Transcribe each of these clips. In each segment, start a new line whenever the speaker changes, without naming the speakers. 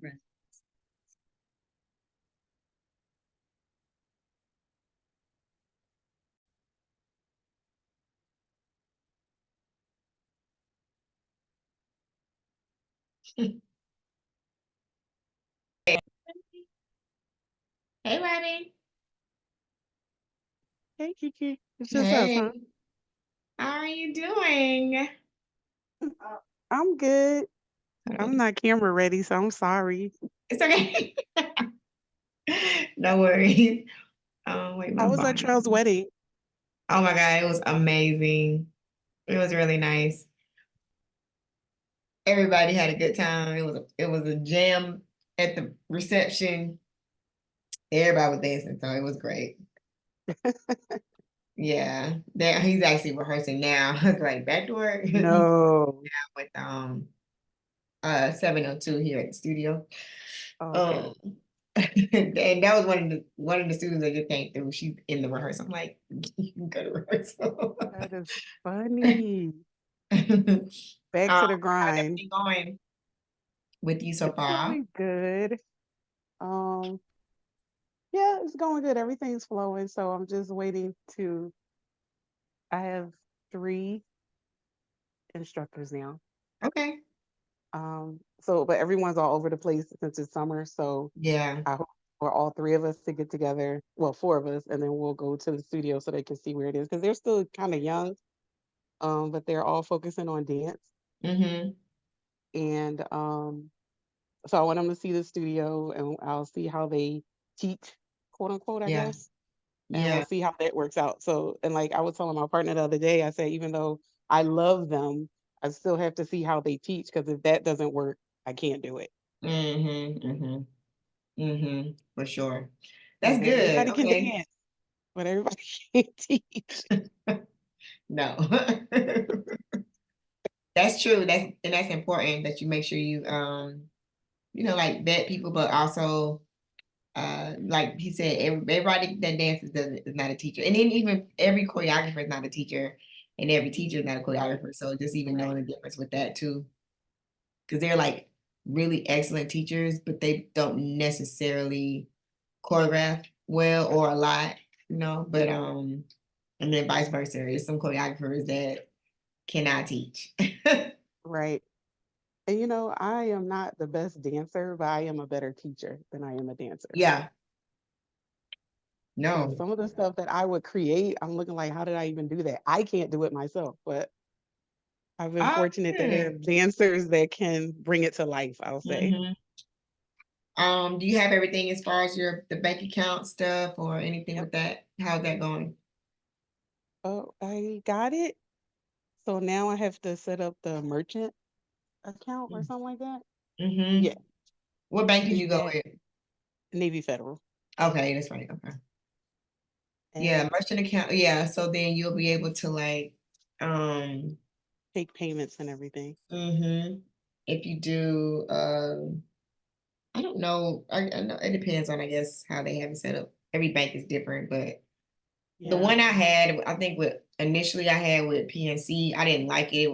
Hey, Robbie.
Hey Kiki, it's just us, huh?
Hey, how are you doing?
I'm good. I'm
Hey.
not camera ready, so I'm sorry.
It's okay. No worries. Wait, my
How was
volume.
Latrell's wedding?
Oh my God, it was amazing. It was really nice. Everybody had a good time. It was a jam at the reception. Everybody was dancing, so it was great. Yeah, he's actually rehearsing now. It's like back to work. He's
No.
with 702 here at the studio.
Oh, okay.
Um and that was one of the students that just came through. She's in the rehearsal. I'm like, you can go to rehearsal.
That is funny. Back to the
How's
grind.
everything going with you so
It's
far?
going good. Um, yeah, it's going good. Everything's flowing, so I'm just waiting to I have three instructors now.
Okay.
So but everyone's all over the place since it's summer, so
Yeah.
I hope for all three of us to get together, well, four of us, and then we'll go to the studio so they can see where it is because they're still kind of young, but they're all focusing on dance.
Mm-hmm.
And so I want them to see the studio and I'll see how they teach, quote unquote, I
Yeah.
guess, and we'll
Yeah.
see how that works out. So, and like I was telling my partner the other day, I said, even though I love them, I still have to see how they teach because if that doesn't work, I can't do it.
Mm-hmm. Mm-hmm. Mm-hmm. For sure.
Yeah,
That's good.
everybody can
Okay.
dance, but everybody can't teach.
No. That's true. That's important that you make sure you like vet people, but also like he said, everybody that dances is not a teacher, and then even every choreographer is not a teacher, and every teacher is not a
Right,
choreographer. So just even knowing
right,
the difference with that too, because they're like really excellent teachers, but they don't necessarily choreograph well or a lot, But and then vice versa. There's some choreographers that cannot teach.
right. And I am not the best dancer, but I am a better teacher than I am a dancer.
Yeah,
Because
no.
some of the stuff that I would create, I'm looking like, how did I even do that? I can't do it myself, but I've been
Oh,
fortunate to
good.
have dancers that can bring it to life, I'll say.
Hmm. Do you have everything as far as the bank account stuff or anything
Yep.
with that? How's that going?
Oh, I got it. So now I have to set up the merchant account or something like that.
Mm-hmm.
Yeah,
What bank did you
did
go
that.
with?
Navy Federal.
Okay, that's right. Okay. Yeah,
And
merchant account. Yeah, so then you'll be able to like, um,
take payments and everything.
mm-hmm. If you do, I don't know. I know it depends on, I guess, how they have it set up. Every bank is different, but the
Yeah.
one I had, I think with initially I had with PNC, I didn't like it.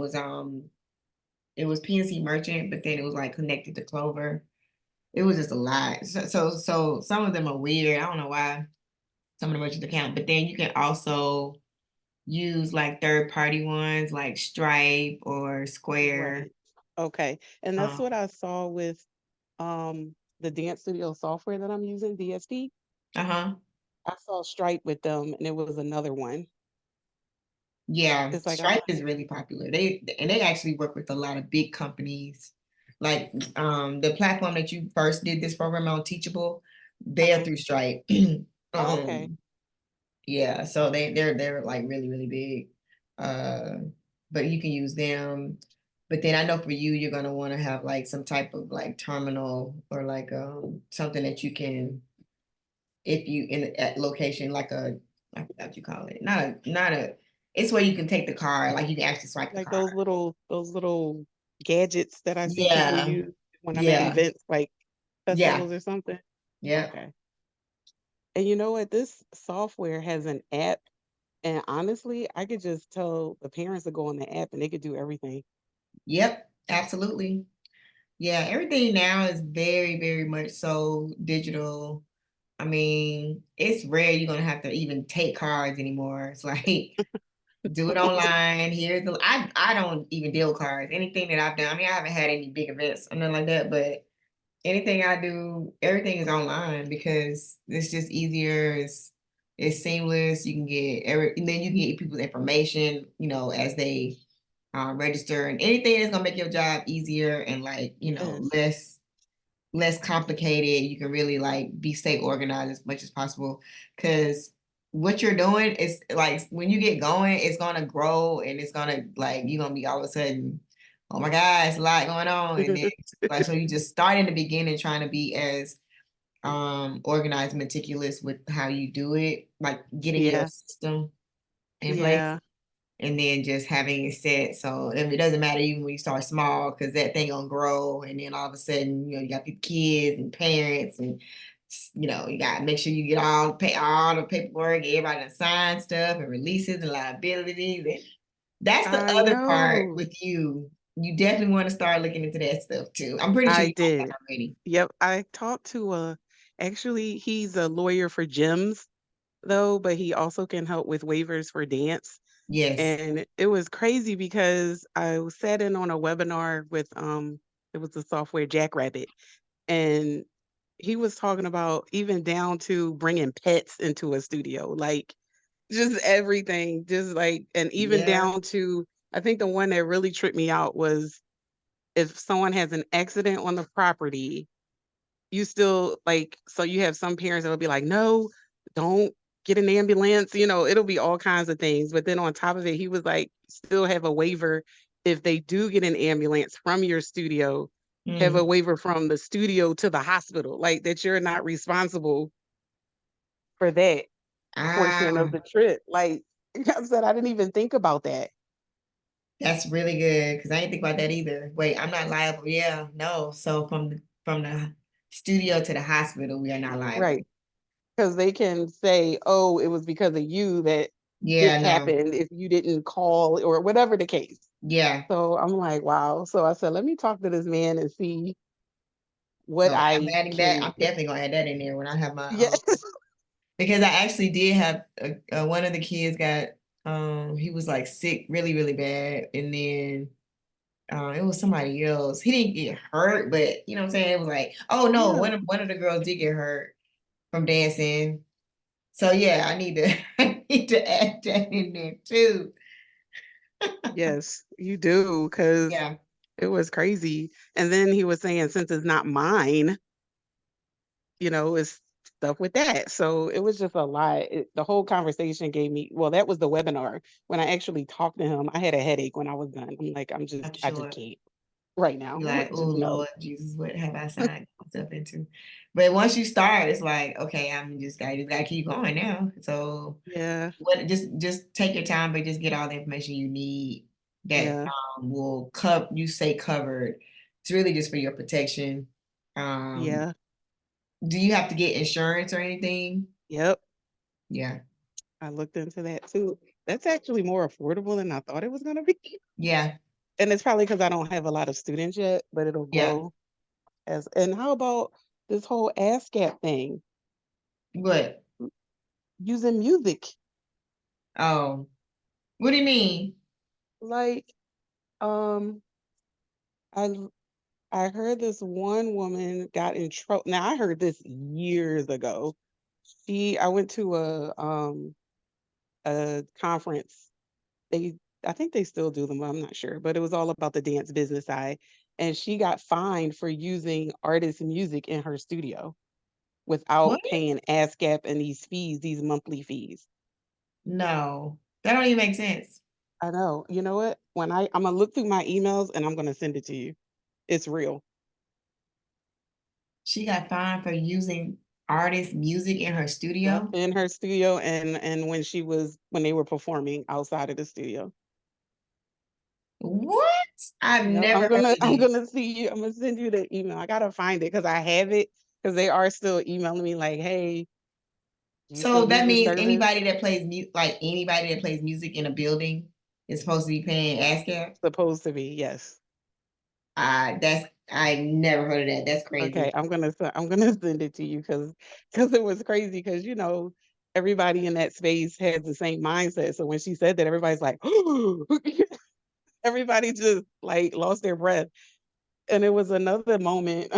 It was PNC Merchant, but then it was like connected to Clover. It was just a lot. So some of them are weird. I don't know why some of the merchant account, but then you can also use like third party ones like Stripe or Square.
Right. Okay. And that's
Um,
what I saw with the dance studio software that I'm using, DSP.
uh-huh.
I saw Stripe with them and it was another one.
Yeah,
It's like
Stripe is really popular. They actually work with a lot of big companies. Like the platform that you first did this program on, Teachable, they're
uh-huh.
through Stripe.
Oh, okay.
um, yeah, so they're like really, really big. Uh, but you can use them. But then I know for you, you're gonna want to have like some type of like terminal or like something that you can, if you in at location like I forgot what you call it. Not a it's where you can take the card, like you can actually swipe the
Like
card.
those little gadgets that I see people
Yeah,
use when I'm at
yeah,
events like
yeah,
festivals or something.
yeah,
Okay. And you know what? This software has an app, and honestly, I could just tell the parents to go on the app and they could do everything.
yep, absolutely. Yeah, everything now is very, very much so digital. I mean, it's rare you're gonna have to even take cards anymore. It's like do it online. Here's the I don't even deal cards. Anything that I've done, I mean, I haven't had any big events or nothing like that, but anything I do, everything is online because it's just easier. It's seamless. You can get and then you can get people's information, as they register, and anything that's gonna make your job easier and like
Yes.
less complicated. You can really like stay organized as much as possible because what you're doing is like when you get going, it's gonna grow and it's gonna like you're gonna be all of a sudden, oh my God, it's a lot going on. And then like so you just start in the beginning trying to be as organized, meticulous with how you do it, like getting your
Yeah.
system in place
Yeah.
and then just having it set. So it doesn't matter even when you start small because that thing gonna grow, and then all of a sudden, you got the kids and parents, and you got to make sure you get all the paperwork, everybody to sign stuff and releases and liabilities. And that's the
I
other part
know.
with you. You definitely want to start looking into that stuff too. I'm pretty sure
I
you know
did.
that already.
Yep. I talked to actually he's a lawyer for gyms though, but he also can help with waivers for dance.
Yes.
And it was crazy because I sat in on a webinar with it was the software Jackrabbit, and he was talking about even down to bringing pets into a studio, like just everything, just like, and even
Yeah.
down to, I think the one that really tripped me out was if someone has an accident on the property, you still like, so you have some parents that'll be like, no, don't get an ambulance, it'll be all kinds of things. But then on top of it, he was like, still have a waiver if they do get an ambulance from your studio, have a
Mm.
waiver from the studio to the hospital, like that you're not responsible for that portion of
Ah.
the trip. Like I said, I didn't even think about that.
That's really good because I didn't think about that either. Wait, I'm not liable. Yeah, no. So from the studio to the hospital, we are not liable.
Right. Because they can say, oh, it was because of you that this
Yeah, no.
happened if you didn't call or whatever the case.
Yeah.
So I'm like, wow. So I said, let me talk to this man and see what
So I'm
I
adding that.
can.
I'm definitely gonna add that in there when I have my
Yes.
because I actually did have one of the kids got he was like sick really really bad, and then it was somebody else. He didn't get hurt, but you know what I'm saying. It was like, oh no,
Yeah.
one of the girls did get hurt from dancing. So yeah, I need to I need to add that in there too.
Yes, you do. Because
Yeah,
it was crazy. And then he was saying, since it's not mine, it's stuff with that. So it was just a lot. The whole conversation gave me, well, that was the webinar. When I actually talked to him, I had a headache when I was done. I'm like,
I'm
I just
sure.
can't right
You're
now.
like, oh
Just no.
Lord Jesus, what have I signed myself into? But once you start, it's like, okay, I just gotta keep going now. So
Yeah.
what just take your time, but just get all the information you need that
Yeah.
will stay covered. It's really just for your protection. Um,
Yeah.
do you have to get insurance or anything?
Yep.
Yeah.
I looked into that too. That's actually more affordable than I thought it was going to be.
Yeah.
And it's probably because I don't have a lot of students yet, but it'll
Yeah.
grow as. And how about this whole ASCAP thing
What?
using music?
Oh, what do you mean?
Like, um, I I heard this one woman got in trouble. Now I heard this years ago. I went to a conference. They I think they still do them, I'm not sure, but it was all about the dance business side. And she got fined for using artist music in her studio
What?
without paying ASCAP and these fees, these monthly fees.
No, that don't even make sense.
I know. You know what? I'm gonna look through my emails and I'm gonna send it to you. It's real.
She got fined for using artist music in her
Yep.
studio.
In her studio and when they were performing outside of the studio.
What? I've
Yep.
never heard of
I'm
this.
gonna I'm gonna send you the email. I gotta find it because I have it because they are still emailing me like, hey, do you still
So
use
that
this
means
service?
anybody that plays music in a building is supposed to be paying ASCAP.
Supposed to be, yes.
That's I never heard of that. That's
Okay,
crazy.
I'm gonna send it to you because it was crazy because everybody in that space has the same mindset. So when she said that, everybody's like, everybody just like lost their breath. And it was another moment.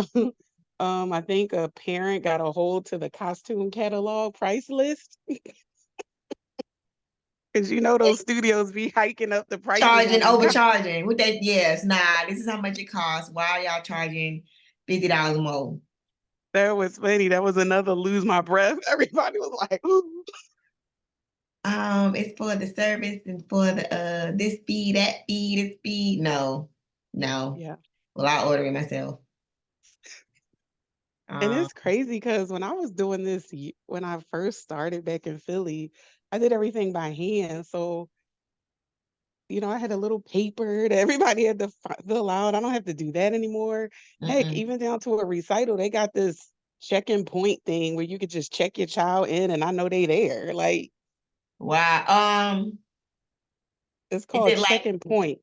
I think a parent got a hold to the costume catalog price list because those studios be hiking up the prices
Charging,
on them.
overcharging. With that, yes, nah, this is how much it costs. Why are y'all charging $50 more?
That was funny. That was another lose my breath. Everybody was like,
It's for the service and for the this fee, that fee, this fee. No, no.
yeah.
Well, I order it myself.
And
Um,
it's crazy because when I was doing this, when I first started back in Philly, I did everything by hand. So, I had a little paper that everybody had to fill out. I don't have to do that anymore. Heck,
mm-mm.
even down to a recital, they got this check-in point thing where you could just check your child in and I know they there. Like,
Wow.
it's
Is
called
it
check-in
like
point.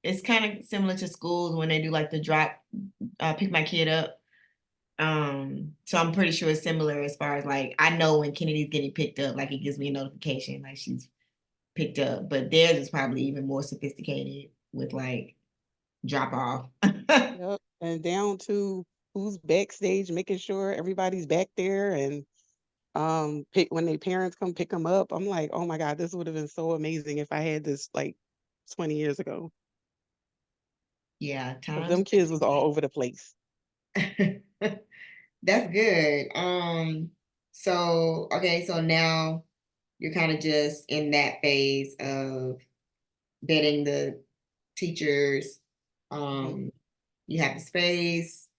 it's kind of similar to schools when they do like the drop, pick my kid up. So I'm pretty sure it's similar as far as like I know when Kennedy's getting picked up, like it gives me a notification like she's picked up. But theirs is probably even more sophisticated with like drop off.
Yep. And down to who's backstage, making sure everybody's back there and pick when their parents come pick them up. I'm like, oh my God, this would have been so amazing if I had this like 20 years ago.
Yeah,
Because
times
them kids was all over the place.
definitely change. That's good. So okay, so now you're kind of just in that phase of vetting the teachers.
Hmm.
Um, you have the space,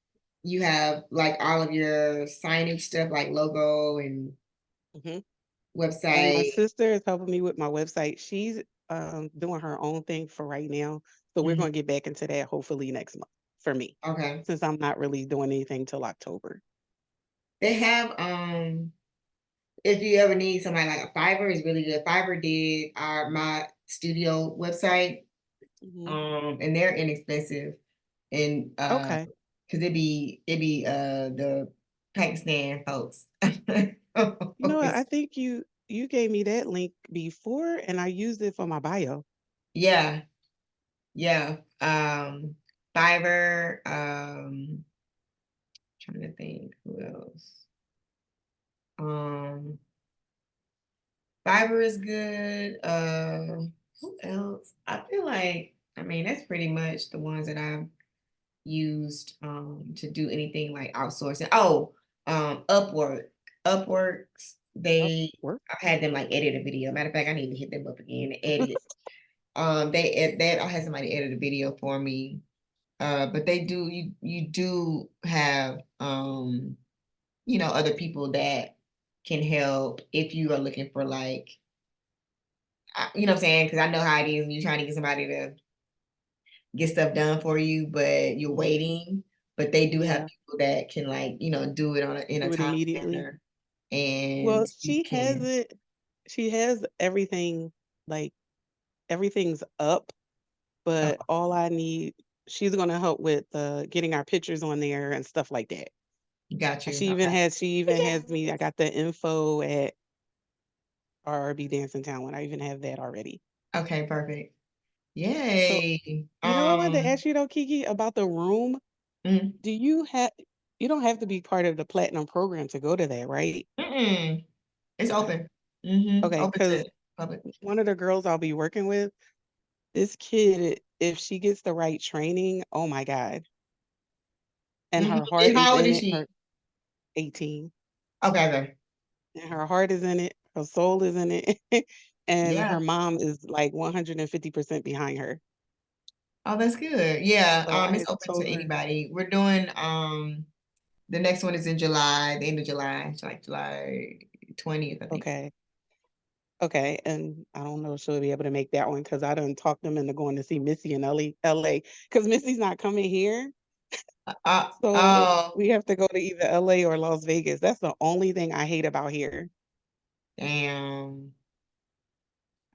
you have like all of your signage stuff like logo and
Hmm. And my
website.
sister is helping me with my website. She's doing her own thing for right now. So we're
Mhm.
going to get back into that hopefully next month for me,
Okay.
since I'm not really doing anything till October.
They have if you ever need somebody like a Fiverr is really good. Fiverr did our my studio website.
Hmm.
And they're inexpensive. And
Okay.
because it be the Pakistan folks.
You know what? I think you gave me that link before and I used it for my bio.
Yeah, yeah. Fiverr, trying to think who else. Um Fiverr is good. Who else? I feel like I mean that's pretty much the ones that I've used to do anything like outsourcing. Oh, Upwork. Upworks,
Oh,
they
work.
I've had them like edit a video. Matter of fact, I need to hit them up again and edit. They I had somebody edit a video for me. But they do you do have other people that can help if you are looking for like you know what I'm saying? Because I know how it is when you're trying to get somebody to get stuff done for you, but you're waiting. But they do have
Yeah,
people that can like, do it in a
do it
timely
immediately.
manner
Well,
and you
she has
can
it. She has everything, like everything's up,
oh,
but all I need, she's gonna help with getting our pictures on there and stuff like that.
got
And
you.
she even
Okay.
has me. I got the info at RRB Dance in Town. I even have that already.
Okay, perfect.
So,
Yay.
I wanted to ask you though, Kiki, about the room.
Mm,
Do you have? You don't have to be part of the platinum program to go to that, right?
mm-mm. It's
Okay.
open.
Okay,
Open to
because
public.
one of the girls I'll be working with, this kid, if she gets the right training, oh my God. And her heart is
How old
in
is
it,
she?
her 18.
Okay, okay.
And her heart is in it, her soul is in it. And her
Yeah.
mom is like 150% behind her.
Oh, that's good. Yeah.
So I
It's
had
open to
told her,
anybody. We're doing the next one is in July, the end of July. It's like July 20th, I think.
okay, okay. And I don't know if she'll be able to make that one because I done talked them into going to see Missy in LA because Missy's not coming here. So
Oh,
we have to go to either LA or Las Vegas. That's the only thing I hate about here.
damn.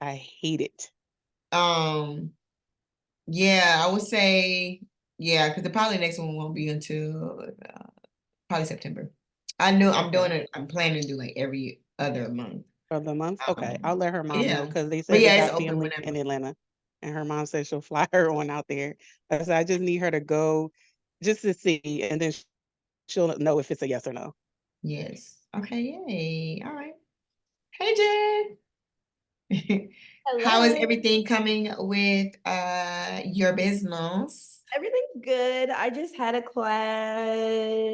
I hate it.
Um, yeah, I would say. Yeah, because the probably next one won't be until probably September. I know I'm doing
Okay.
it. I'm planning to do like every other month.
For the month? Okay. I'll let her mom know
Yeah,
because they
but
said they
yeah, it's
got
open
family
whenever.
in Atlanta. And her mom said she'll fly her on out there. So I just need her to go just to see, and then she'll know if it's a yes or no.
Yes. Okay. Yay. All right. Hey, Jen. How is
Hello.
everything coming with your business?
Everything's good. I just had a class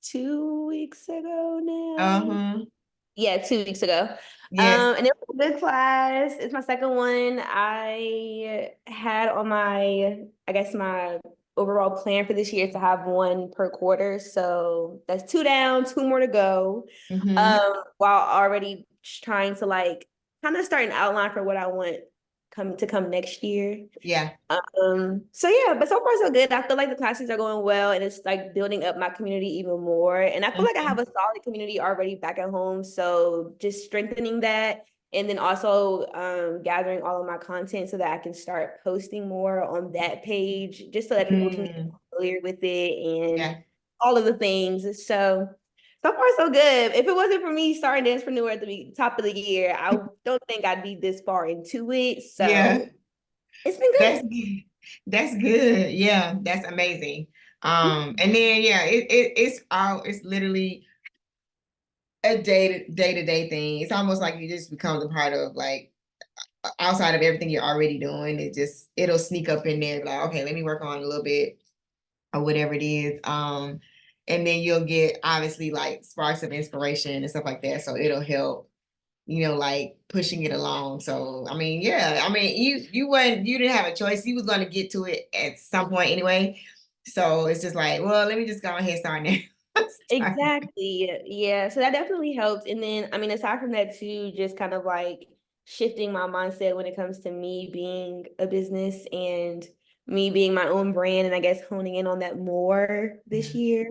2 weeks ago now.
Uh-huh.
Yeah, 2 weeks ago.
Yes.
And it was a good class. It's my second one. I had on my, I guess my overall plan for this year is to have one per quarter. So that's two down, two more to go.
Mm-hmm.
While already trying to like kind of start an outline for what I want come next year.
Yeah.
So yeah, but so far so good. I feel like the classes are going well and it's like building up my community even more. And I feel like I have
Mhm.
a solid community already back at home. So just strengthening that and then also gathering all of my content so that I can start posting more on that page just so that people can get
Mm.
familiar with it and
Yeah.
all of the things. So far so good. If it wasn't for me starting Dancepreneur at the top of the year, I don't think I'd be this far into it.
Yeah.
So it's been
That's
good.
good. That's good. Yeah, that's amazing. And then yeah, it's literally a day to day thing. It's almost like you just become a part of like outside of everything you're already doing. It'll sneak up in there like, okay, let me work on it a little bit or whatever it is. And then you'll get obviously like sparks of inspiration and stuff like that. So it'll help, like pushing it along. So I mean, yeah, I mean, you didn't have a choice. You was gonna get to it at some point anyway. So it's just like, well, let me just go ahead and start now. Start.
Exactly. Yeah. So that definitely helped. And then, I mean, aside from that, too, just kind of like shifting my mindset when it comes to me being a business and me being my own brand, and I guess honing in on that more this
Yeah.
year.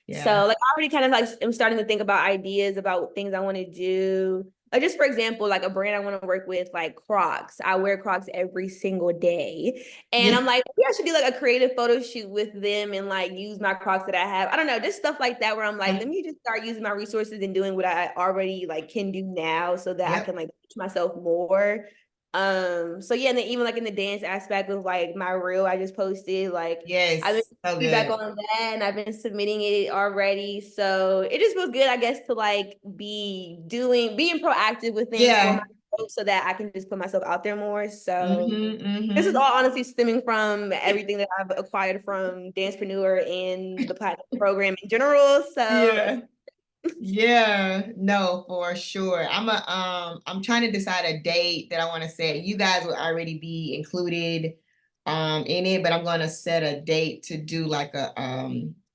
Yeah.
So, like, I already kind of like am starting to think about ideas about things I want to do. Like, just for example, like a brand I want to work with, like Crocs. I wear Crocs every single day. And
Yeah.
I'm like, maybe I should do like a creative photo shoot with them and like use my Crocs that I have. I don't know, just stuff like that where I'm like, let me just start using my resources and doing what I already like can do now so that I can
Yep.
like teach myself more. So yeah, and then even like in the dance aspect of like my reel I just posted, like I've been
Yes. So
feedback
good.
on that and I've been submitting it already. So it just feels good, I guess, to like being proactive with things for
Yeah.
myself so that I can just put myself out there more. So
Mm-hmm.
this is
Mm-hmm.
all honestly stemming from everything that I've acquired from Dancepreneur and the Platinum program in general. So
Yeah. Yeah, no, for sure. I'm trying to decide a date that I want to set. You guys will already be included in it, but I'm gonna set a date to do like a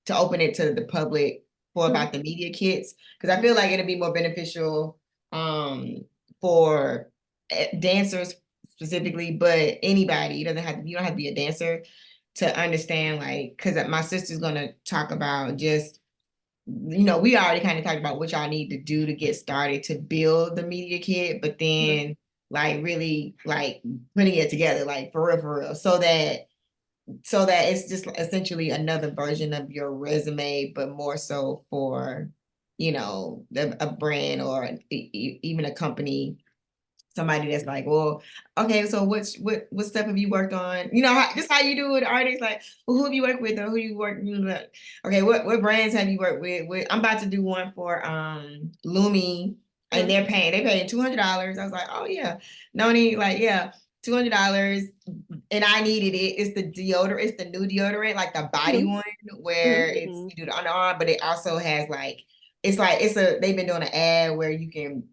to open it to the public for
mhm,
about the media kits because I feel
mhm,
like it'll be more beneficial for dancers specifically, but anybody, you don't have to be a dancer to understand like because my sister's gonna talk about just we already kind of talked about what y'all need to do to get started to build the media kit, but
mhm,
then like really like putting it together like for real, so that it's just essentially another version of your resume, but more so for a brand or even a company, somebody that's like, well, okay, so what stuff have you worked on? Just how you do it, artists like, well, who have you worked with or who you work, okay, what brands have you worked with? I'm about to do one for Lumi, and
mhm,
they paying $200. I was like, oh yeah, no need, like, yeah, $200, and I needed it. It's the deodorant, it's the new deodorant, like the body
mhm,
one where
mhm,
it's
Hmm.
you do the underarm, but it also has like they've been doing an ad where you can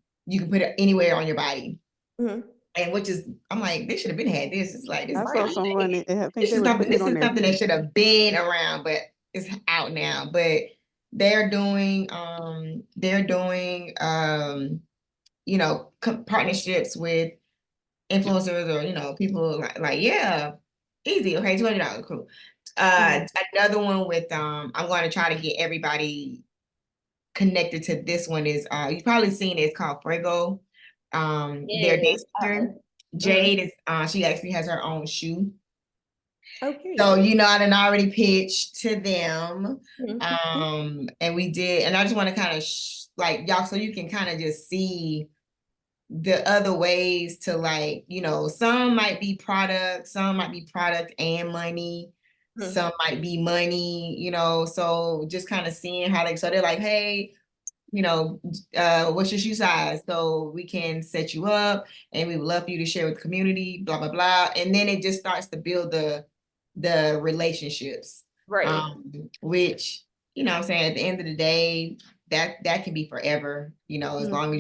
put it anywhere on your body,
mhm.
and which is I'm like, they should have been had this. It's like
I saw someone, I think
this
they
is
were
something
putting it
this
on
is
their
something that
feet.
should have been around, but it's out now. But they're doing partnerships with influencers or people like yeah, easy. Okay, $200, cool.
Hmm.
Another one with I'm going to try to get everybody connected to this one is you've probably seen it. It's called Fuego. Their
Yeah.
dancer
Mhm,
Jade is she actually has her own shoe,
Okay.
So, I done already pitched to them.
Mhm.
And we did, and I just want to kind of like y'all, so you can kind of just see the other ways to, like, some might be product and money.
Mhm.
Some might be money, so just kind of seeing how so they're like, hey, what's your shoe size? So we can set you up and we would love for you to share with the community, blah, blah, blah. And then it just starts to build the relationships.
Right.
Which, what I'm saying, at the end of the day, that can be forever, as
Mhm.
long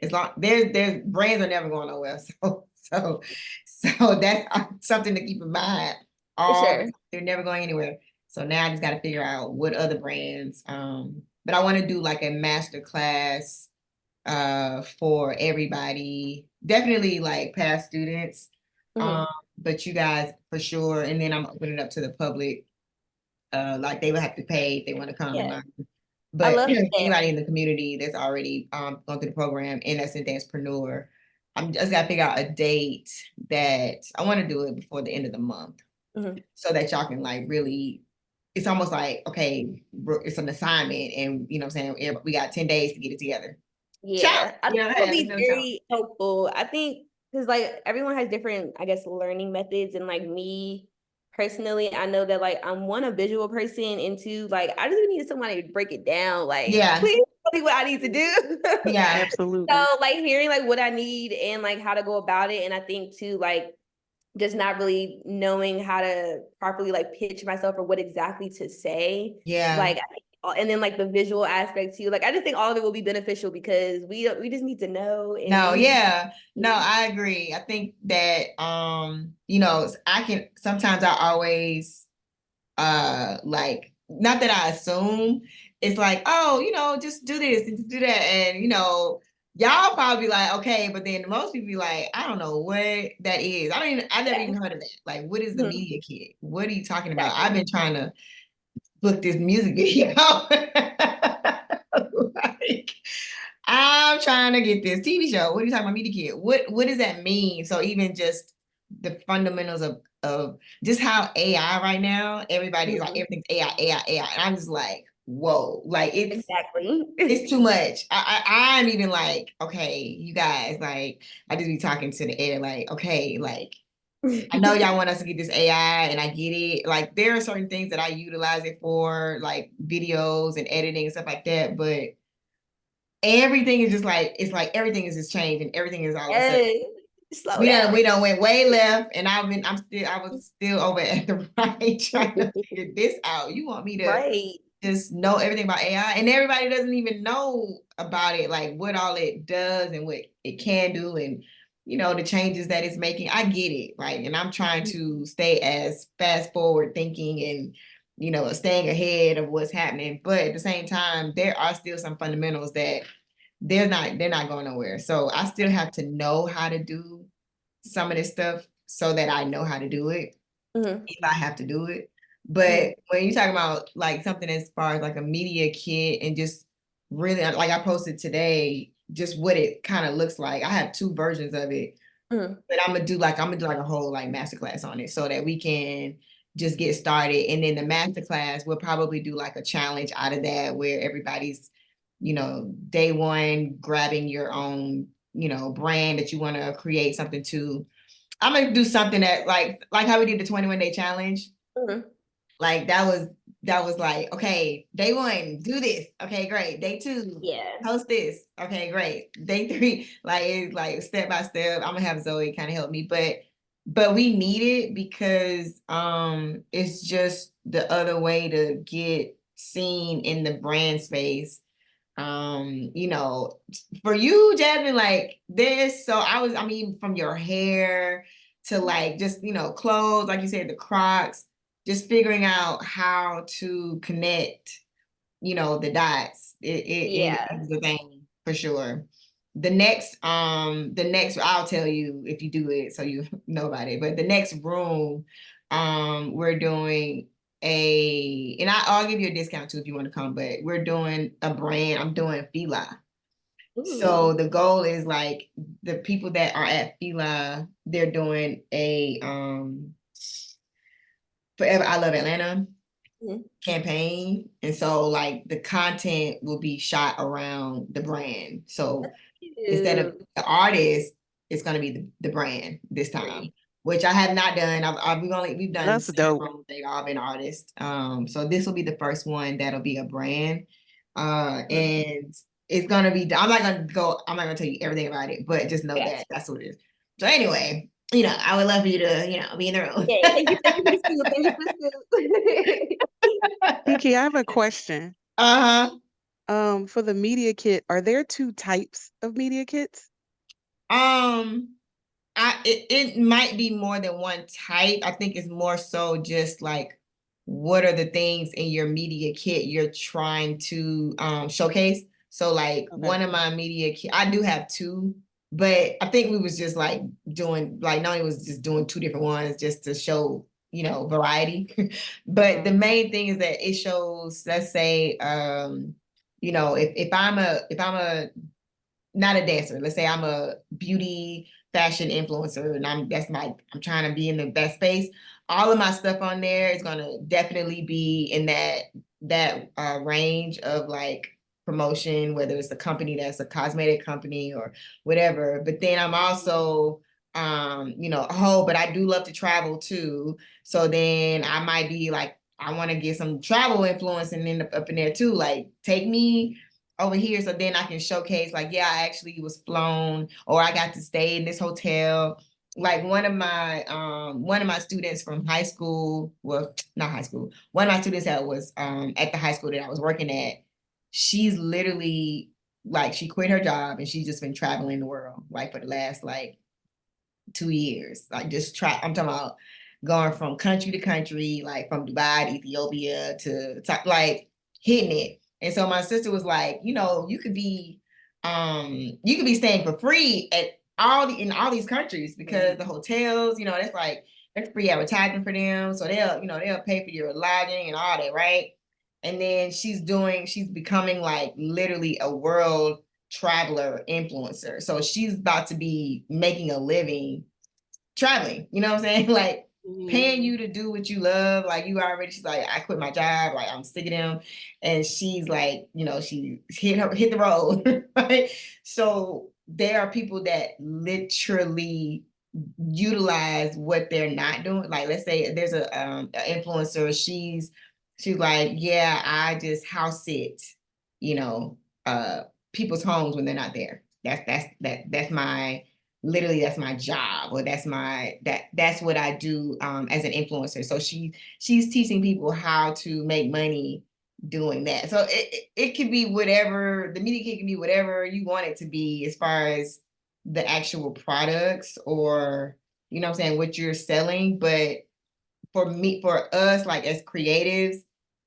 as long their brands are never going nowhere. So that's something to keep in mind.
For sure.
They're never going anywhere. So now I just got to figure out what other brands. But I want to do like a master class for everybody. Definitely like past students.
Mhm.
But you guys for sure. And then I'm opening it up to the public. Like they would have to pay if they want to come and
Yeah.
learn.
I
But
love that.
anybody in the community that's already gone through the program and that's a dancepreneur, I'm just gotta figure out a date that I want to do it before the end of the month,
Mhm.
so that y'all can like really. It's almost like, okay, it's an assignment, and what I'm saying, we got 10 days to get it together. Ciao.
Yeah, I think it would
Hey,
be
no ciao.
very helpful. I think because like everyone has different, I guess, learning methods, and like me personally, I know that like I'm one a visual person, and two like I just need somebody to break it down. Like,
Yeah,
please tell me what I need to do.
yeah,
Absolutely.
So like hearing like what I need and like how to go about it, and I think too like just not really knowing how to properly like pitch myself or what exactly to say.
yeah.
Like, and then like the visual aspect too. Like, I just think all of it will be beneficial because we just need to know and
No,
we need to.
yeah. No, I agree. I think that I can sometimes I always like, not that I assume, it's like, oh, just do this and just do that. And y'all probably be like, okay, but then most people be like, I don't know what that is. I never
Yeah.
even heard of that. Like, what is the
Mhm.
media kit? What are you talking about? I've
Exactly.
been trying to book this music video. Like, I'm trying to get this TV show. What are you talking about, media kit? What does that mean? So even just the fundamentals of just how AI right now, everybody's like,
Mhm.
everything's AI. And I'm just like, whoa, like
Exactly.
it's too much. I'm even like, okay, you guys, like, I just be talking to the air, like, okay, like, I know y'all want us to get this AI, and I get it. Like, there are certain things that I utilize it for, like videos and editing and stuff like that. But everything is just like, it's like everything is just changed and everything is all of a sudden.
Hey, slow
We done
down.
went way left, and I was still over at the right trying to figure this out. You want me to
Right.
just know everything about AI, and everybody doesn't even know about it, like what all it does and what it can do, and the changes that it's making. I get it, like, and I'm trying to stay as fast forward thinking and staying ahead of what's happening, but at the same time, there are still some fundamentals that they're not going nowhere. So I still have to know how to do some of this stuff so that I know how to do it
Mhm.
if I have to do it. But
Mhm.
when you talk about like something as far as like a media kit and just really, like, I posted today just what it kind of looks like. I have two versions of it,
Mhm.
but I'm gonna do like a whole like masterclass on it so that we can just get started. And then the masterclass, we'll probably do like a challenge out of that where everybody's, day one grabbing your own, brand that you want to create something to. I'm gonna do something that like how we did the 21-day challenge.
Mhm.
Like that was like, okay, day one, do this. Okay, great. Day two,
Yeah.
post this. Okay, great. Day three, like it's like step by step. I'm gonna have Zoe kind of help me, but we need it because it's just the other way to get seen in the brand space. You know, for you, Jasmine, like this. So I mean, from your hair to like just, clothes, like you said, the Crocs, just figuring out how to connect, the dots. It
Yeah.
is the thing for sure. The next I'll tell you if you do it so you know about it. But the next room, we're doing and I'll give you a discount too if you want to come, but we're doing a brand. I'm doing Fila. So
Ooh.
the goal is like the people that are at Fila, they're doing Forever I Love Atlanta
Mhm.
campaign. And so like the content will be shot around the brand. So instead of
Cute.
the artist, it's going to be the brand this time, which I have not done. We've done
That's dope.
several. They all been artists. So this will be the first one that'll be a brand. And it's gonna be. I'm not gonna tell you everything about it, but just know that that's what it is. So anyway, I would love for you to, be in the room.
Yeah, thank you for the scoop. Thank you for the scoop.
Kiki, I have a question.
Uh-huh.
For the media kit, are there two types of media kits?
Um, it might be more than one type. I think it's more so just like what are the things in your media kit you're trying to showcase. So like
Okay.
one of my media kit, I do have two, but I think we was just like doing like Noni was just doing two different ones just to show, variety. But the main thing is that it shows, let's say, if I'm a not a dancer. Let's say I'm a beauty fashion influencer and I'm trying to be in the best space. All of my stuff on there is gonna definitely be in that range of like promotion, whether it's a company that's a cosmetic company or whatever. But then I'm also but I do love to travel too. So then I might be like, I want to get some travel influence and end up in there too. Like take me over here so then I can showcase like, yeah, I actually was flown or I got to stay in this hotel. Like one of my students from high school, well, not high school, one of my students that was at the high school that I was working at, she's literally like she quit her job and she's just been traveling the world like for the last like 2 years. Like just I'm talking about going from country to country, like from Dubai to Ethiopia to like hitting it. And so my sister was like, you could be staying for free at in all these countries because the hotels, that's free advertising for them. So they'll pay for your lodging and all that, right? And then she's becoming like literally a world traveler influencer. So she's about to be making a living traveling, you know what I'm saying? Like paying you to do what you love. Like she's like, I quit my job, like I'm sick of them. And she's like, she hit the road, right? So there are people that literally utilize what they're not doing. Like let's say there's a influencer, she's like, yeah, I just house sit, you know, people's homes when they're not there. That's my literally that's my job or that's what I do as an influencer. So she's teaching people how to make money doing that. So it could be whatever the media kit can be whatever you want it to be as far as the actual products or what I'm saying, what you're selling. But for us, like as creatives,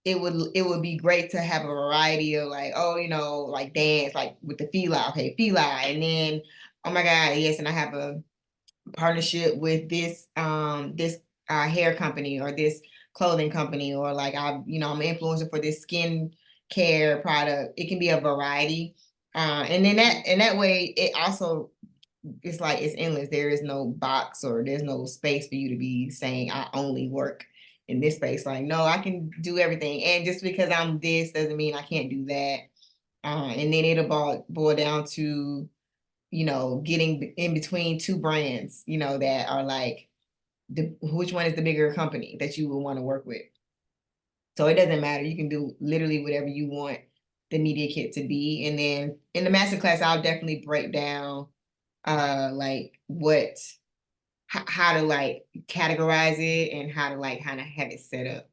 it would be great to have a variety of like, like dance, like with the Fila, okay, Fila, and then oh my God, yes, and I have a partnership with this hair company or this clothing company, or like I'm an influencer for this skin care product. It can be a variety. And then that way it also it's like it's endless. There is no box or there's no space for you to be saying I only work in this space. Like, no, I can do everything. And just because I'm this doesn't mean I can't do that. And then it'll boil down to, getting in between two brands, that are like which one is the bigger company that you will want to work with. So it doesn't matter. You can do literally whatever you want the media kit to be. And then in the masterclass, I'll definitely break down like how to like categorize it and how to like kind of have it set up.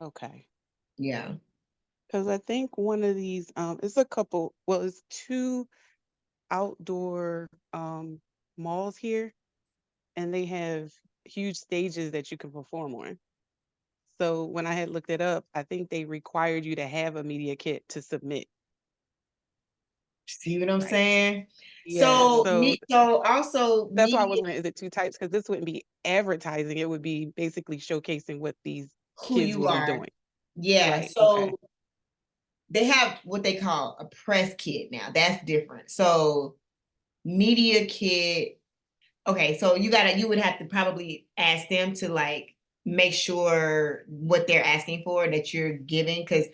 Okay.
Yeah.
Because I think one of these, it's a couple, well, it's two outdoor malls here, and they have huge stages that you can perform on. So when I had looked it up, I think they required you to have a media kit to submit.
See what I'm saying?
Yeah.
So also
That's why I was
media,
wondering, is it two types? Because this wouldn't be advertising. It would be basically showcasing what these
who
kids
you
will be
are.
doing.
Yeah.
Right. Okay.
So they have what they call a press kit now. That's different. So media kit. Okay, so you would have to probably ask them to like make sure what they're asking for that you're giving, because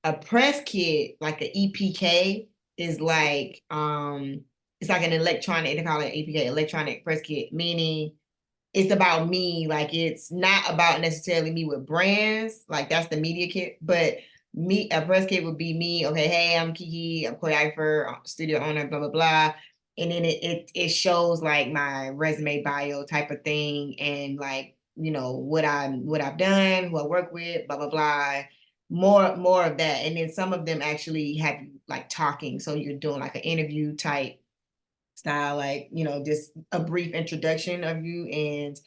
a press kit, like an EPK, is like it's like an electronic, they call it EPK, electronic press kit, meaning it's about me. Like, it's not about necessarily me with brands, like that's the media kit, but me, a press kit would be me. Okay, hey, I'm Kiki, I'm choreographer, studio owner, blah blah blah. And then it shows like my resume bio type of thing, and like, you know, what I've done, who I work with, blah blah blah. More of that. And then some of them actually have you like talking, so you're doing like an interview type style, like, you know, just a brief introduction of you. And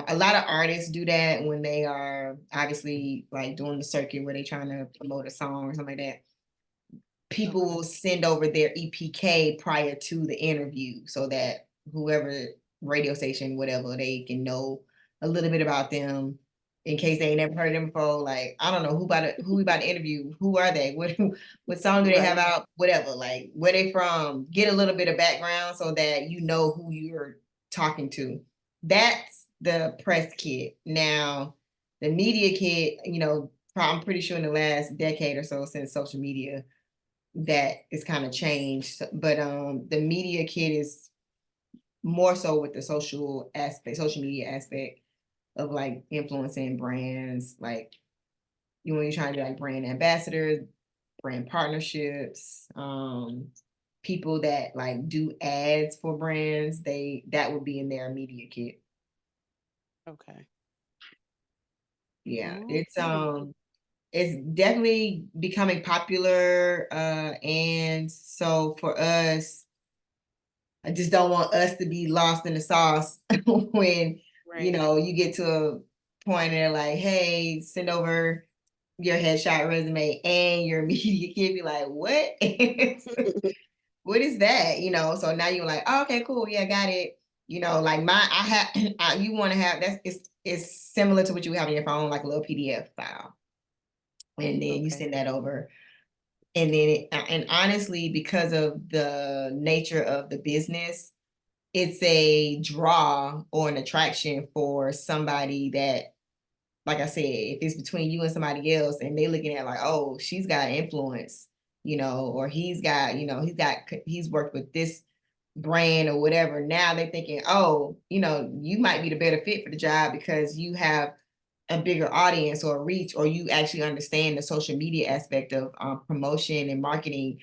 a lot of artists do that when they are obviously like doing the circuit where they're trying to promote a song or something like that. People
Okay.
will send over their EPK prior to the interview so that whoever radio station, whatever, they can know a little bit about them in case they ain't never heard them before. Like, I don't know who we about to interview. Who are they? What song do they have
Right.
out? Whatever, like where they from. Get a little bit of background so that you know who you're talking to. That's the press kit. Now, the media kit, you know, I'm pretty sure in the last decade or so since social media, that is kind of changed. But the media kit is more so with the social aspect, social media aspect of like influencing brands, like when you're trying to do like brand ambassadors, brand partnerships, people that like do ads for brands, that would be in their media kit.
Okay.
Yeah,
Okay.
it's definitely becoming popular, and so for us, I just don't want us to be lost in the sauce when, you
Right.
know, you get to a point and they're like, hey, send over your headshot resume and your media kit. Be like, what? What is that? You know, so now you're like, oh, okay, cool. Yeah, got it. You know, like I have, you want to have, it's similar to what you have on your phone, like a little PDF file. And then you
Okay.
send that over. And then, and honestly, because of the nature of the business, it's a draw or an attraction for somebody that, like I said, if it's between you and somebody else and they looking at like, oh, she's got influence, you know, or he's got, you know, he's worked with this brand or whatever. Now they're thinking, oh, you know, you might be the better fit for the job because you have a bigger audience or reach, or you actually understand the social media aspect of promotion and marketing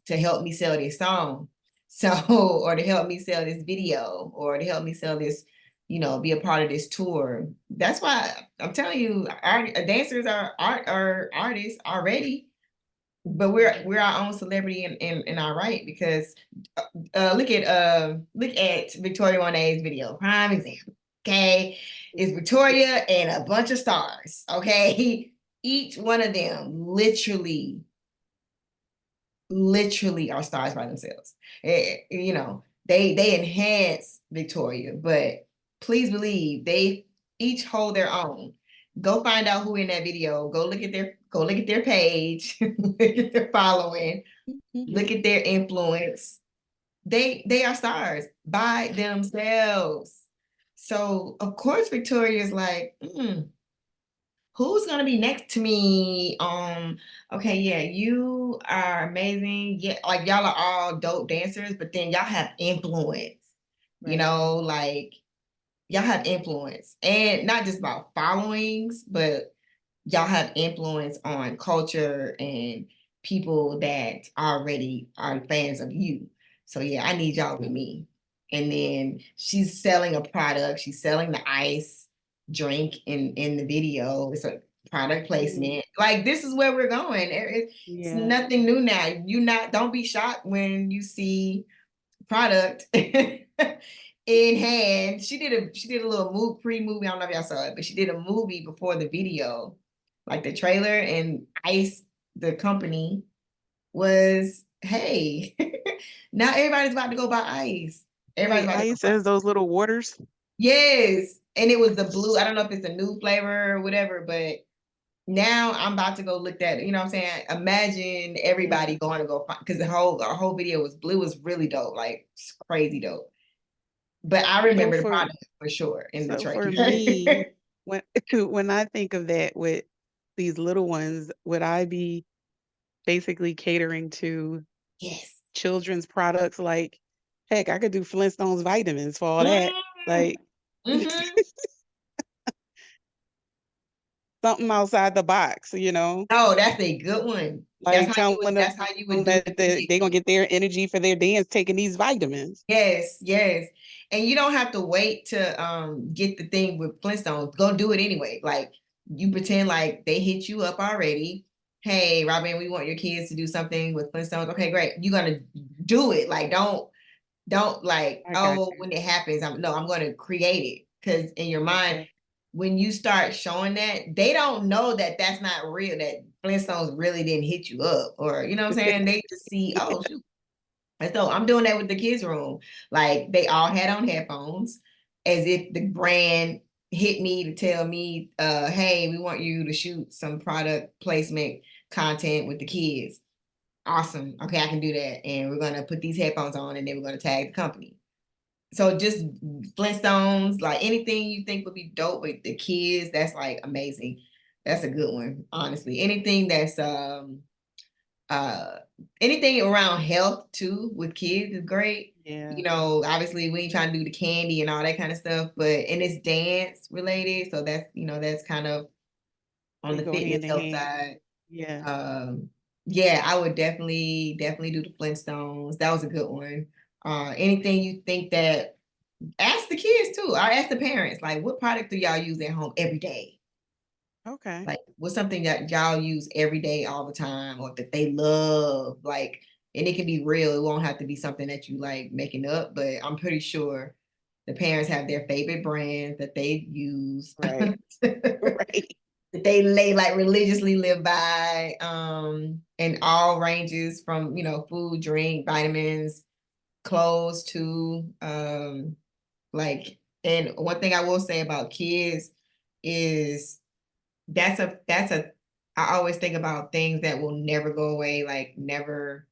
to help me sell this song. So, or to help me sell this video, or to help me sell this, you know, be a part of this tour. That's why I'm telling you, our dancers are artists already, but we're our own celebrity in our right, because look at Victoria Monet's video, prime example. Okay, it's Victoria and a bunch of stars. Okay, each one of them literally are stars by themselves. You know, they enhance Victoria, but please believe they each hold their own. Go find out who in that video. Go look at their page, look at their following, look at their influence. They are stars by themselves. So of course Victoria is like, who's gonna be next to me? Okay, yeah, you are amazing. Yeah, like y'all are all dope dancers, but then y'all have influence, you
Right.
know, like y'all have influence, and not just about followings, but y'all have influence on culture and people that already are fans of you. So yeah, I need y'all with me. And then she's selling a product. She's selling the ice drink in the video. It's a product placement. Like, this is where we're going. It's
Yeah.
nothing new now. Don't be shocked when you see product in hand. She did a little pre-movie. I don't know if y'all saw it, but she did a movie before the video, like the trailer, and Ice, the company, was, hey, now everybody's about to go buy ice. Everybody's
Wait,
about to go
ice
buy.
as those little waters?
Yes. And it was the blue. I don't know if it's a new flavor or whatever, but now I'm about to go look at it. You know what I'm saying? Imagine
Yeah.
everybody going to go find, because our whole video was blue, was really dope, like crazy dope. But I
So
remember the
for
product for sure in the
so for
trailer.
me, when when I think of that with these little ones, would I be basically catering to
Yes.
children's products? Like, heck, I could do Flintstones vitamins for all that.
Mm,
Like
mhm.
something outside the box, you know?
Oh, that's a good one.
Like telling
That's how you would
them
do
that
it.
they're gonna get their energy for their dance taking these vitamins.
Yes, yes. And you don't have to wait to get the thing with Flintstones. Go do it anyway. Like you pretend like they hit you up already. Hey, Robin, we want your kids to do something with Flintstones. Okay, great. You're gonna do it. Like don't like,
I got
oh,
you.
when it happens, I'm gonna create it. Because in your mind,
Okay.
when you start showing that, they don't know that that's not real, that Flintstones really didn't hit you up, or you know what I'm saying? They just see, oh shoot. And so I'm doing that with the kids' room. Like they all had on headphones as if the brand hit me to tell me, hey, we want you to shoot some product placement content with the kids. Awesome. Okay, I can do that. And we're gonna put these headphones on and then we're gonna tag the company. So just Flintstones, like anything you think would be dope with the kids, that's like amazing. That's a good one, honestly. Anything that's uh anything around health too with kids is great.
Yeah,
You know, obviously we ain't trying to do the candy and all that kind of stuff, but and it's dance related. So that's, that's kind of on
they
the
go
fitness
hand in
health
hand.
side.
Yeah.
Yeah, I would definitely do the Flintstones. That was a good one. Anything you think that, ask the kids too, or ask the parents, like what product do y'all use at home every day?
Okay.
Like what's something that y'all use every day all the time or that they love? Like, and it can be real. It won't have to be something that you like making up, but I'm pretty sure the parents have their favorite brands that they use.
Right.
That
Right.
they lay like religiously live by, in all ranges from, food, drink, vitamins, clothes to like, and one thing I will say about kids is that's a I always think about things that will never go away, like never,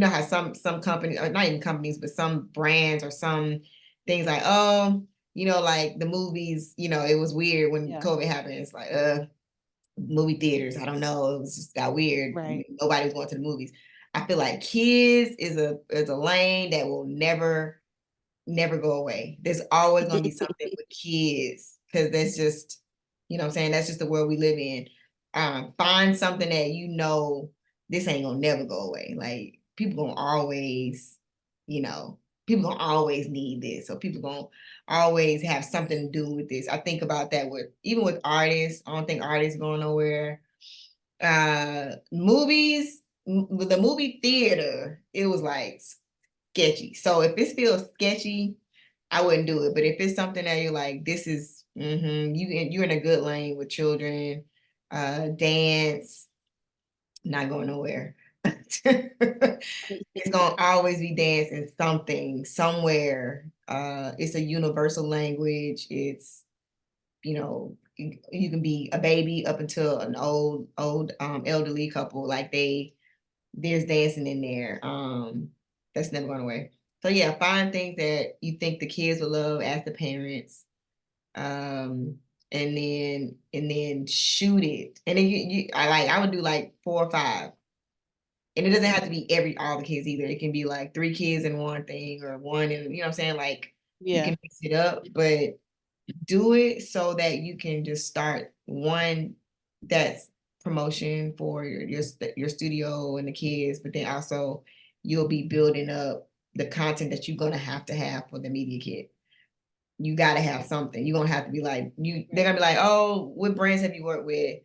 how some companies, or not even companies, but some brands or some things like, oh, like the movies, it was weird when
Yeah.
COVID happened. It's like, movie theaters, I don't know, it was just got weird.
Right.
Nobody was going to the movies. I feel like kids is a lane that will never go away. There's always going to be something with kids because that's just, what I'm saying? That's just the world we live in. Find something that this ain't gonna never go away. Like people gonna always, you know, people gonna always need this. So people gonna always have something to do with this. I think about that with even with artists. I don't think artists going nowhere. Movies, with the movie theater, it was like sketchy. So if it feels sketchy, I wouldn't do it. But if it's something that you're like, this is you're in a good lane with children, dance, not going nowhere. It's gonna always be dance in something, somewhere. It's a universal language. It's, you can be a baby up until an old elderly couple. Like there's dancing in there. That's never going away. So yeah, find things that you think the kids will love, ask the parents, and then shoot it. And then I would do like 4 or 5. And it doesn't have to be all the kids either. It can be like 3 kids in one thing or one, and you know what I'm saying? Like you
Yeah.
can mix it up, but do it so that you can just start one that's promotion for your studio and the kids, but then also you'll be building up the content that you're gonna have to have for the media kit. You gotta have something. You're gonna have to be like they're gonna be like, oh, what brands have you worked with?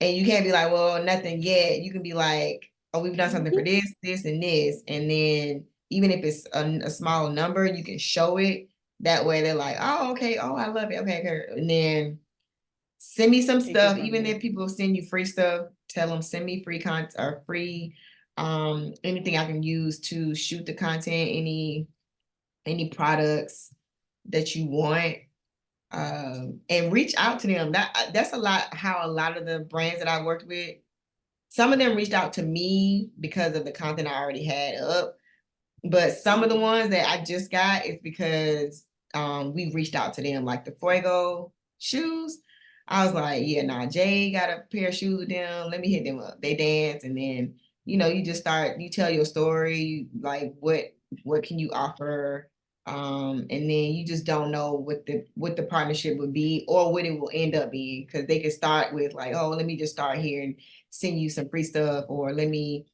And you can't be like, well, nothing yet. You can be like, oh, we've done something for this, and this. And then even if it's a small number, you can show it. That way they're like, oh, okay. Oh, I love it. Okay, okay. And then send me some
Take it
stuff.
from
Even
there.
if people send you free stuff, tell them send me free content or free anything I can use to shoot the content, any products that you want, and reach out to them. That's a lot how a lot of the brands that I worked with, some of them reached out to me because of the content I already had up, but some of the ones that I just got is because we reached out to them, like the Fuego shoes. I was like, yeah, nah, Jay got a pair of shoes with them. Let me hit them up. They dance, and then you just start. You tell your story, like what can you offer, and then you just don't know what the partnership would be or what it will end up being, because they could start with like, oh, let me just start here and send you some free stuff, or let me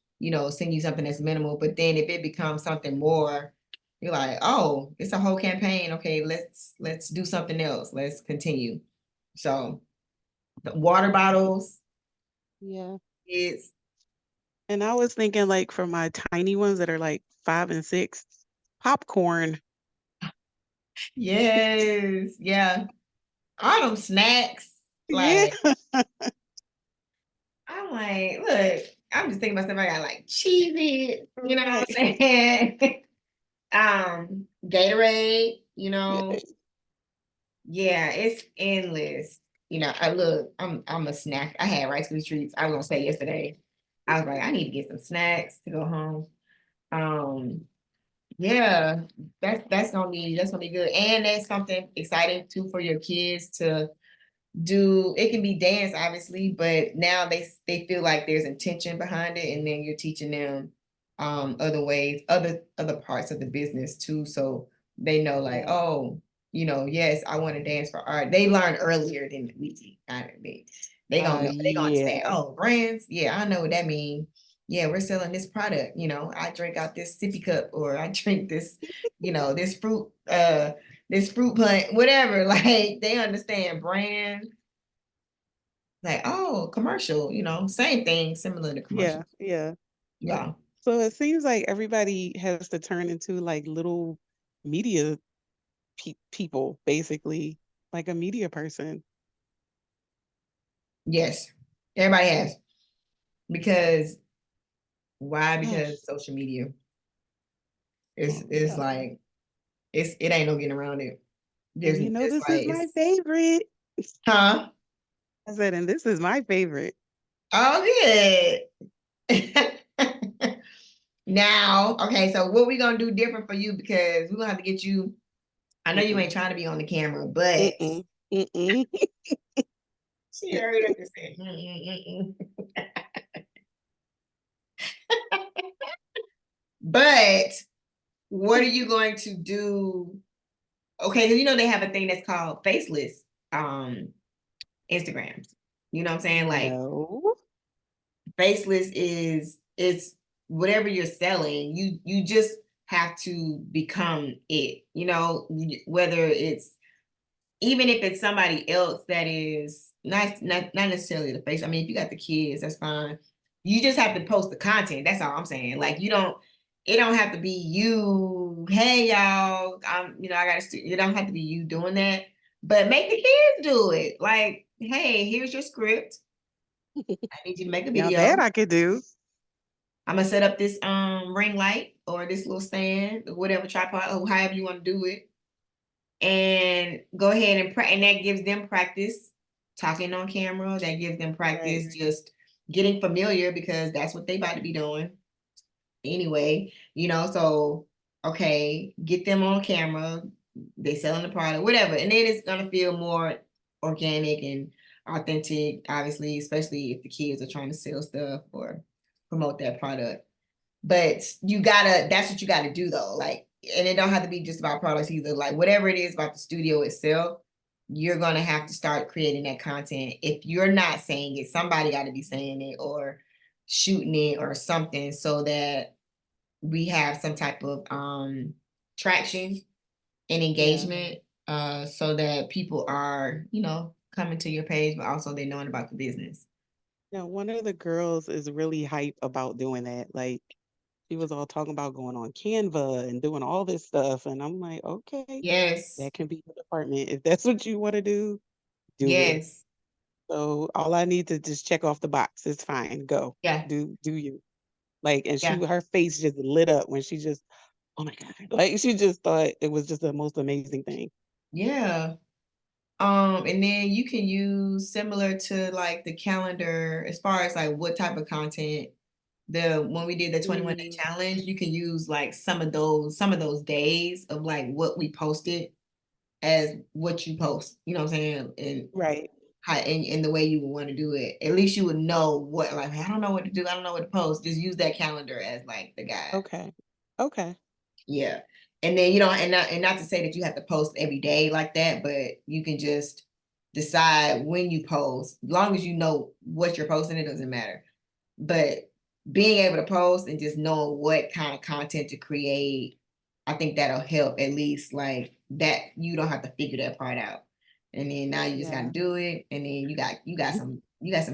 send you something that's minimal. But then if it becomes something more, you're like, oh, it's a whole campaign. Okay, let's do something else. Let's continue. So the water bottles,
Yeah.
it's
And I was thinking like for my tiny ones that are like 5 and 6, popcorn.
yes, yeah. All them snacks,
Yeah.
like I'm like, look, I'm just thinking about stuff I got like cheese, you know what I'm
Right.
saying? Gatorade,
Yeah.
yeah, it's endless. I look, I'm a snack. I had Rice Krispie treats. I was gonna say yesterday. I was like, I need to get some snacks to go home. Um, yeah, that's gonna be good. And that's something exciting too for your kids to do. It can be dance, obviously, but now they feel like there's intention behind it, and then you're teaching them other ways, other parts of the business too, so they know like,
Yeah.
oh, yes, I want to dance for art. They learn earlier than we. They gonna know. They gonna understand.
Yeah.
Oh, brands. Yeah, I know what that means. Yeah, we're selling this product. I drink out this sippy cup, or I drink this, this fruit punch, whatever. Like they understand brand. Like, oh, commercial, same thing, similar to
Yeah.
commercials.
Yeah.
Yeah.
So it seems like everybody has to turn into like little media people, basically, like a media person.
Yes. Everybody has. Because why?
Oh,
Because social media is
yeah.
like it ain't no getting around it.
And
There's
this is
like
my
it's
favorite.
huh?
I said, and this is my favorite.
Oh good. Now, okay, so what we gonna do different for you, because we're gonna have to get you. I know you
Mm-mm.
ain't trying to be on the camera, but
Mm-mm. Mm-mm.
she already understand. Mm, mm, mm, mm. But what are you going to do? Okay, because they have a thing that's called faceless Instagrams. You know what I'm saying? Like
No.
faceless is it's whatever you're selling, you just have to become it, whether it's even if it's somebody else that is not necessarily the face. I mean, if you got the kids, that's fine. You just have to post the content. That's all I'm saying. Like it don't have to be you. Hey y'all, I got to. It don't have to be you doing that. But make the kids do it. Like, hey, here's your script. I need you to make a
Now that
video.
I could do.
I'm gonna set up this ring light or this little stand or whatever tripod or however you want to do it, and go ahead and that gives them practice talking on camera. That gives them
Right.
practice just getting familiar, because that's what they about to be doing anyway. So okay, get them on camera. They selling the product, whatever, and then it's gonna feel more organic and authentic. Obviously, especially if the kids are trying to sell stuff or promote that product. But that's what you gotta do though. Like, and it don't have to be just about products either. Like whatever it is about the studio itself, you're gonna have to start creating that content. If you're not saying it, somebody got to be saying it or shooting it or something, so that we have some type of traction and
Yeah.
engagement, so that people are, coming to your page, but also they're knowing about the business.
Now, one of the girls is really hype about doing that. Like, she was all talking about going on Canva and doing all this stuff. And I'm like, okay,
Yes,
that can be the department. If that's what you want to do it.
yes,
So all I need to just check off the box. It's fine. Go.
yeah,
Do you. Like, and
yeah,
her face just lit up when she just, oh my God. Like she just thought it was just the most amazing thing.
yeah. And then you can use similar to like the calendar as far as like what type of content. When we did the 21-day
Mm,
challenge, you can use like some of those days of like what we posted as what you post. You know what I'm saying? And
right.
how in the way you would want to do it. At least you would know what, like, I don't know what to do. I don't know what to post. Just use that calendar as like the guide.
Okay. Okay.
Yeah. And then, and not to say that you have to post every day like that, but you can just decide when you post. As long as you know what you're posting, it doesn't matter. But being able to post and just knowing what kind of content to create, I think that'll help at least like that you don't have to figure that part out. And then now you just gotta
Yeah.
do it. And then you got some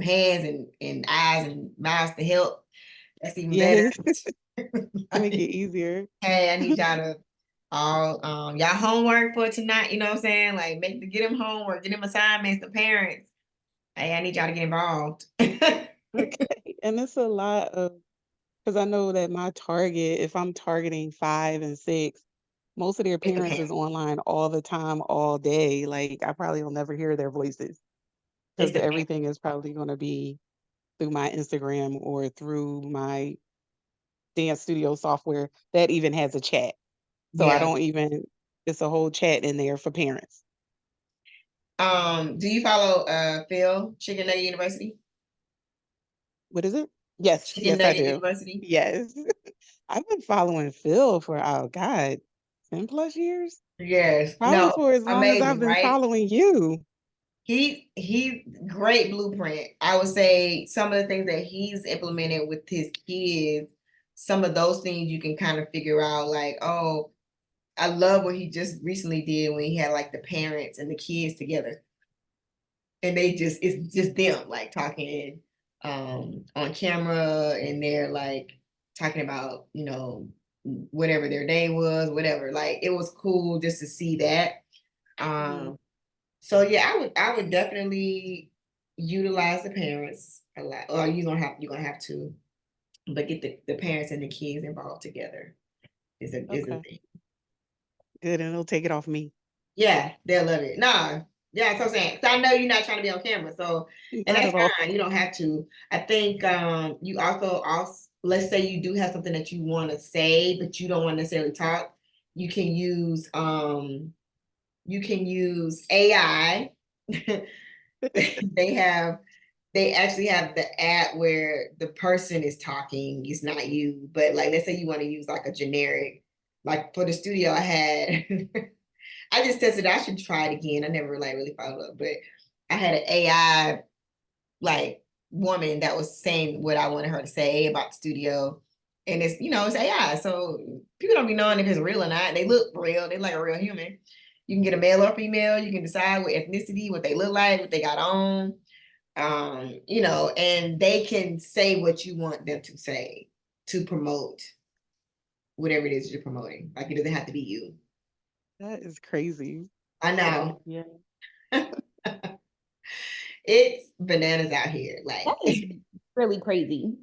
hands and eyes and mouths to help. That's even better.
Yes. Make it easier.
Hey, I need y'all to all y'all homework for tonight, you know what I'm saying? Like get them homework, get them assignments, the parents. Hey, I need y'all to get involved. It
Okay. And it's a lot of, because I know that my target, if I'm targeting 5 and 6, most of their parents
depends.
is online all the time, all day. Like I probably will never hear their voices
It
because
depends.
everything is probably going to be through my Instagram or through my dance studio software that even has a chat. So I
Yeah.
don't even, it's a whole chat in there for parents.
Do you follow Phil, Chicken Nugget University?
What is it? Yes,
Chicken
yes, I
Nugget
do.
University?
Yes. I've been following Phil for, oh God, 10 plus years?
Yes.
Probably
No,
for as long as I've
amazing,
been
right?
following you.
He great blueprint. I would say some of the things that he's implemented with his kids, some of those things you can kind of figure out like, oh, I love what he just recently did when he had like the parents and the kids together. And it's just them like talking on camera, and they're like talking about, whatever their day was, whatever. Like it was cool just to see that.
Mhm.
So yeah, I would definitely utilize the parents a lot. Or you're gonna have to, but get the parents and the kids involved together is a
Okay,
thing.
good. And it'll take it off me.
Yeah, they'll love it. Nah, yeah, that's what I'm saying. 'Cause I know you're not trying to be on camera, so and
Not
that's
at all.
fine. You don't have to. I think you also let's say you do have something that you want to say, but you don't want to necessarily talk. You can use AI. They have they actually have the app where the person is talking, it's not you. But like let's say you want to use like a generic, like for the studio I had I just tested it. I should try it again. I never like really followed up, but I had an AI like woman that was saying what I wanted her to say about the studio. And it's AI. So people don't be knowing if it's real or not. They look real. They like a real human. You can get a male or female. You can decide what ethnicity, what they look like, what they got on. And they can say what you want them to say to promote whatever it is you're promoting. Like it doesn't have to be you.
That is crazy.
I know.
Yeah.
It's bananas out here.
That
Like,
is really crazy.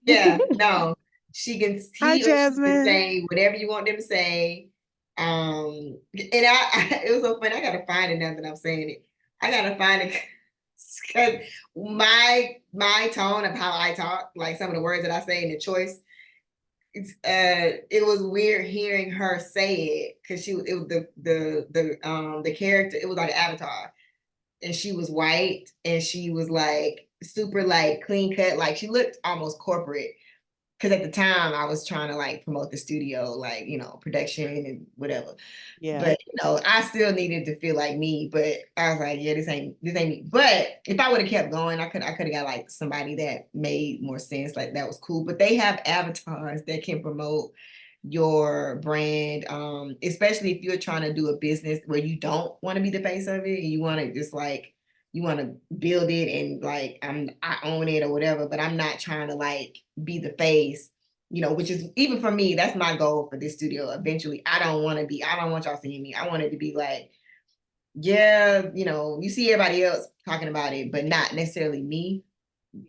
yeah, no,
Hi,
he or she can
Jasmine.
say whatever you want them to say. And it was so funny. I gotta find it now that I'm saying it. I gotta find it because my tone of how I talk, like some of the words that I say and the choice, it was weird hearing her say it because it was the character. It was like an avatar, and she was white, and she was like super like clean cut, like she looked almost corporate. Because at the time I was trying to like promote the studio, like production and whatever.
Yeah.
But I still needed to feel like me. But I was like, yeah, this ain't me. But if I would have kept going, I could have got like somebody that made more sense. Like that was cool. But they have avatars that can promote your brand, especially if you're trying to do a business where you don't want to be the face of it, and you want to just like you want to build it and like I own it or whatever, but I'm not trying to like be the face, which is even for me, that's my goal for this studio. Eventually, I don't want y'all seeing me. I want it to be like, yeah, you see everybody else talking about it, but not necessarily me.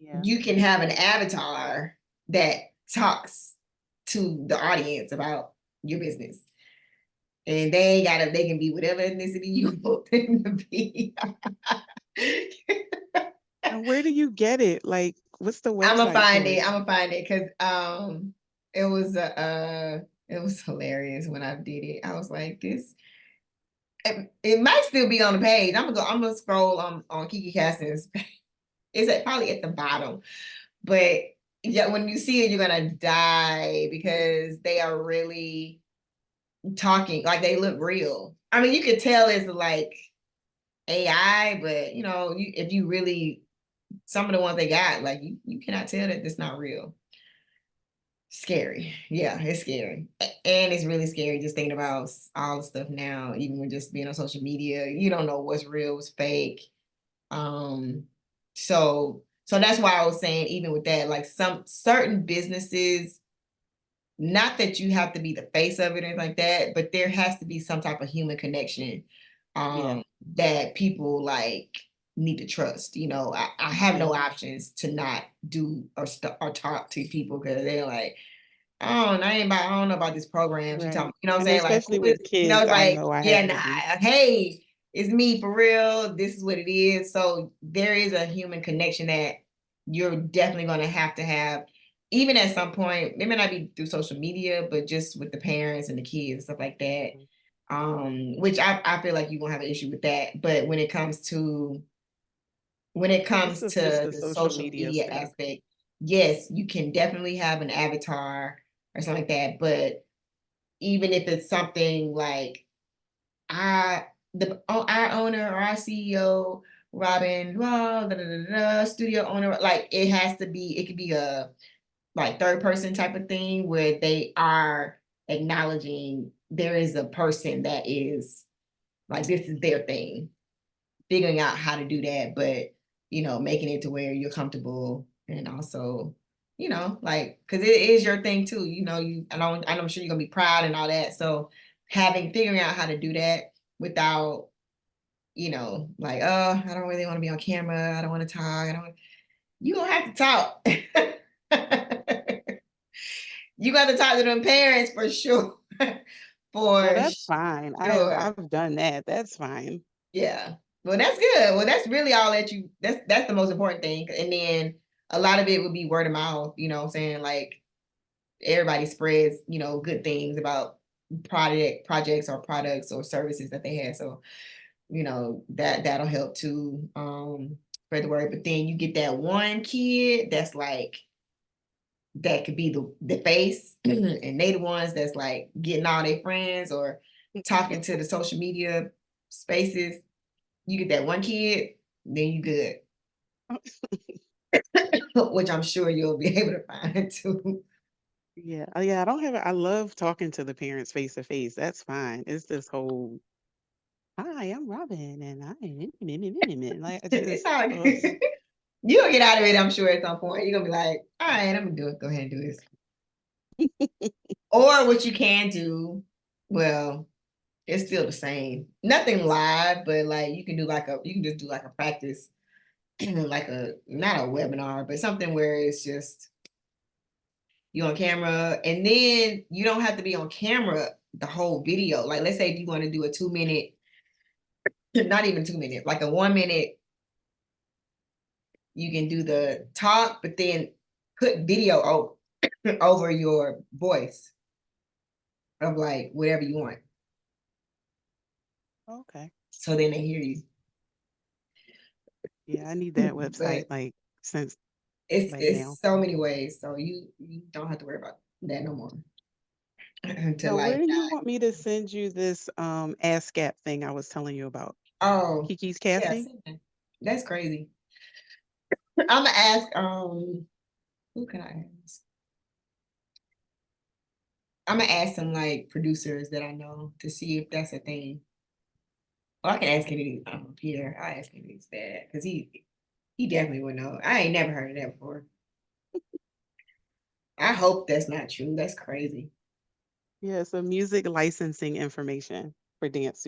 Yeah.
You can have an avatar that talks to the audience about your business. And they can be whatever ethnicity you want them to be.
And where do you get it? Like, what's the
I'm gonna
website
find
for
it.
it?
I'm gonna find it because it was it was hilarious when I did it. I was like this. It might still be on the page. I'm gonna scroll on Kiki Caston's page. It's probably at the bottom. But yeah, when you see it, you're gonna die because they are really talking, like they look real. I mean, you could tell it's like AI, but if you really, some of the ones they got, like you cannot tell that it's not real. Scary. Yeah, it's scary. And it's really scary just thinking about all the stuff now, even with just being on social media, you don't know what's real, what's fake. So that's why I was saying, even with that, like some certain businesses, not that you have to be the face of it or anything like that, but there has to be some type of human connection
Yeah.
that people like need to trust. I have no
Yeah.
options to not do or talk to people because they're like, oh, I don't know about this program. She
Right.
talking, you know what I'm
And
saying? Like,
especially with kids,
it's
I
like,
know I
yeah,
have
nah,
to be.
hey, it's me for real. This is what it is. So there is a human connection that you're definitely going to have, even at some point. It may not be through social media, but just with the parents and the kids and stuff like that. Which I feel like you won't have an issue with that. But when it comes to
It's just the
the
social
social
media
media
stuff.
aspect, yes, you can definitely have an avatar or something like that. But even if it's something like our owner or our CEO, Robin, studio owner, like it could be a like third person type of thing where they are acknowledging there is a person that is like this is their thing, figuring out how to do that, but making it to where you're comfortable and also, like, because it is your thing too. I'm sure you're gonna be proud and all that. So figuring out how to do that without, like, oh, I don't really want to be on camera. I don't want to talk. You don't have to talk. You got to talk to them parents for sure.
Well,
For
that's fine.
sure.
I've done that. That's fine.
Yeah. Well, that's good. Well, that's really all that's the most important thing. And then a lot of it would be word of mouth, you know what I'm saying? Like everybody spreads, good things about projects or products or services that they have. So, that'll help to spread the word. But then you get that one kid that's like that could be the face and they the ones that's like getting all their friends or talking to the social media spaces. You get that one kid, then you good. Which I'm sure you'll be able to find too.
Yeah. Oh, yeah. I love talking to the parents face to face. That's fine. It's this whole, hi, I'm Robin, and like I
It's
just,
all
ugh.
good. You'll get out of it, I'm sure, at some point. You're gonna be like, all right, I'm gonna do it. Go ahead and do this. Or what you can do, well, it's still the same. Nothing live, but like you can just do like a practice, like not a webinar, but something where it's just you on camera, and then you don't have to be on camera the whole video. Like let's say if you want to do a 2 minute, not even 2 minute, like a 1 minute, you can do the talk, but then put video over your voice of like whatever you want.
Okay.
So then they hear you.
Yeah, I need that
But
website like since like
it's
now.
so many ways. So you don't have to worry about that no more. To
So where
like
do you want me to send you this ASCAP thing I was telling you about?
oh
Kiki's
yeah,
casting?
that's crazy. I'm gonna ask who can I ask? I'm gonna ask some like producers that I know to see if that's a thing. Well, I can ask Kennedy Peter. I'll ask Kennedy's dad because he definitely would know. I ain't never heard of that before. I hope that's not true. That's crazy.
Yeah, so music licensing information for dance